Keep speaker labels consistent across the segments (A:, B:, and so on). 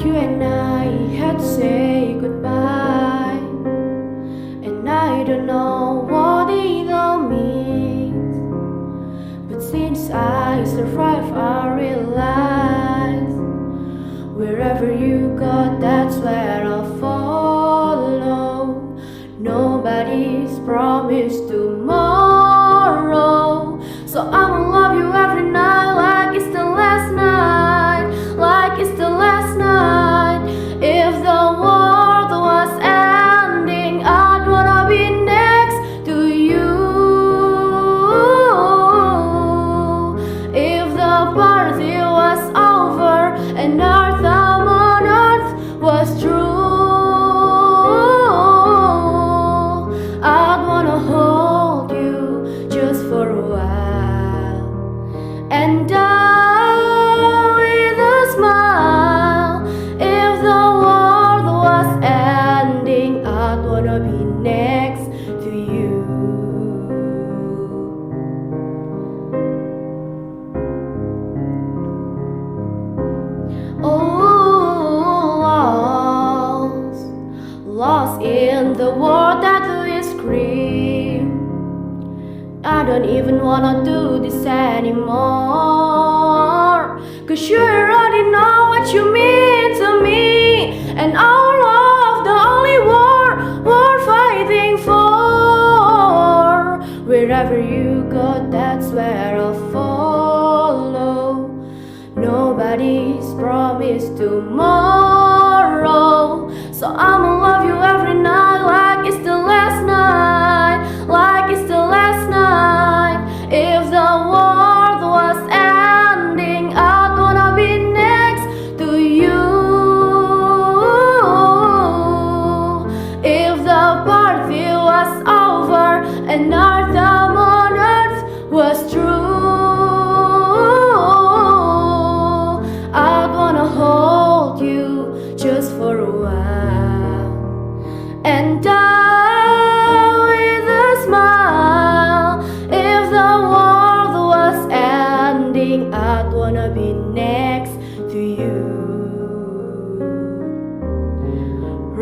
A: you and I had to say goodbye, and I don't know what it all means. But since I survived, I realized wherever you go, that's where I'll follow. Nobody's promised tomorrow, so I'ma love you every night like it's the last night, like it's the last night. If the world was ending, I'd wanna be next to you. If the party was over and our time on earth was true, I'd wanna hold you just for a while and die with a smile. If the world was ending, I'd wanna be next to you. Oh, lost in the world that we scream. I don't even wanna do this anymore, 'cause you already know what you mean to me, and our love the only war we're fighting for. Wherever you go, that's where I'll follow. Nobody's promised tomorrow, so I'ma love you every night like it's the last night, like it's the last night. If the world was ending, I'd wanna be next to you. If the party was over and our time on earth was true, I'd wanna hold you just for a while and die with a smile. If the world was ending, I'd wanna be next to you,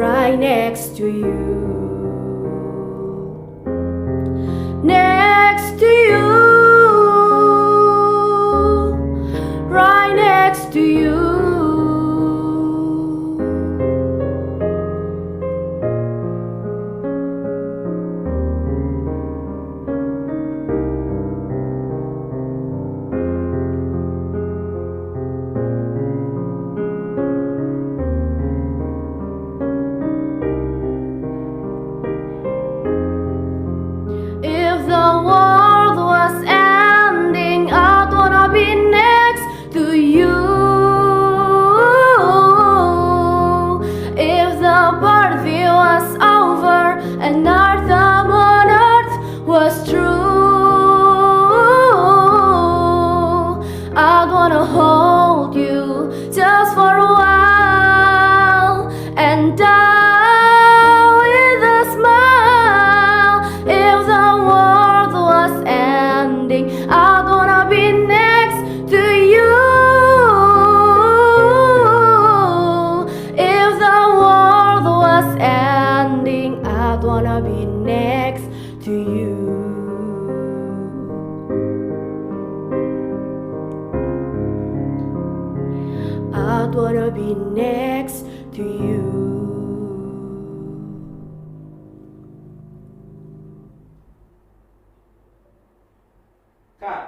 A: right next to you, next to you, right next to you. If the world was ending, I'd wanna be next to you. If the party was over and our time on earth was true, I'd wanna hold you just for a while and die with a smile. If the world was ending, I'd wanna be next to you. If the world was ending, I'd wanna be next to you. I'd wanna be next to you.
B: Kak,